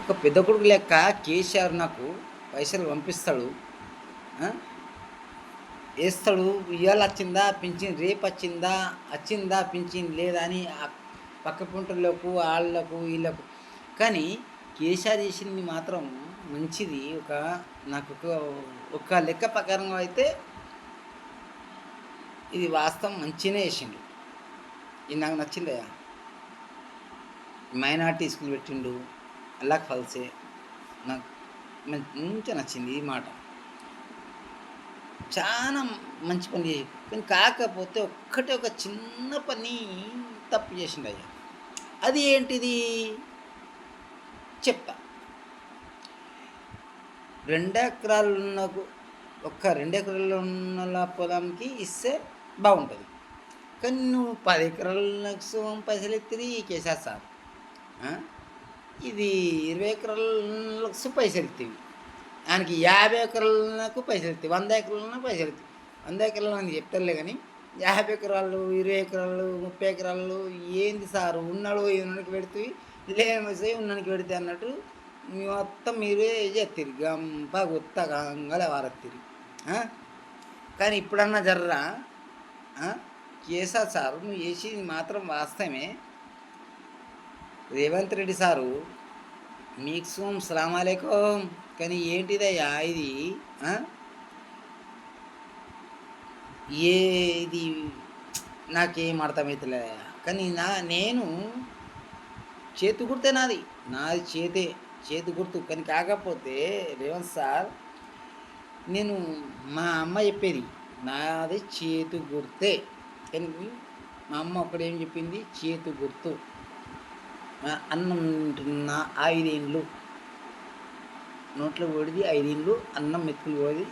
ఒక పెద్ద కొడుకు లెక్క కేసీఆర్ నాకు పైసలు పంపిస్తాడు. ఆ! ఏస్తాడు. ఇయాల వచ్చిందా పింఛన్, రేపు వచ్చిందా పింఛన్ లేదా అని పక్క పంటోళ్ళకు, ఆళ్ళకు, వీళ్ళకు. కానీ కేసీఆర్ చేసింది మాత్రం మంచిది. నాకు ఒక లెక్క ప్రకారంగా అయితే ఇది వాస్తవం మంచిగానే చేసిండు. ఇది నాకు నచ్చిందయ్యా. మైనార్టీ స్కూల్ పెట్టిండు. అల్లాహ్ ఫల్సే నాకు మంచిగా నచ్చింది ఈ మాట. చాలా మంచి పని చేసి, కానీ కాకపోతే ఒక చిన్న పని తప్పు చేసిండయ్యా. అది ఏంటిది చెప్తా. 2 ఎకరాలు ఒక్క 2 ఎకరాలు ఉన్న పొలంకి ఇస్తే బాగుంటుంది. కానీ నువ్వు 10 ఎకరాలకు పైసలు ఎత్తిరి కేసీఆర్ సార్. ఇది 20 ఎకరాలకు పైసలు ఇస్తాయి. ఆయనకి 50 ఎకరాలకు పైసలు ఇస్తాయి, 100 ఎకరాలకు పైసలు ఇస్తాయి. 100 ఎకరాలు అని చెప్తారులే, కానీ 50 ఎకరాలు, 20 ఎకరాలు, 30 ఎకరాలు ఏంది సారు? ఉన్నాడు ఉన్నానికి పెడితే లేమేసి ఉన్నానికి పెడితే అన్నట్టు మొత్తం మీరే చేస్తారు. గంప గుత్త గంగల వారెత్తిరి. కానీ ఇప్పుడన్నా జర్రా కేసీఆర్ సారు నువ్వు చేసేది మాత్రం వాస్తవమే. రేవంత్ రెడ్డి సారు మీకు సలాం అలైకుం. కానీ ఏంటిదయ్యా ఇది? ఇది నాకేం అర్థమవుతలేదయ్యా. కానీ నేను చేతి గుర్తే నాది చేతి గుర్తు. కానీ కాకపోతే రేవంత్ సార్, నేను మా అమ్మ చెప్పేది నాది చేతి గుర్తే. కానీ మా అమ్మ ఒక్కడేం చెప్పింది, చేతి గుర్తు. అన్నం తింటున్న 5 ఏళ్ళు నోట్లో పోడిది, 5 ఏళ్ళు అన్నం మెతుకులు పోడి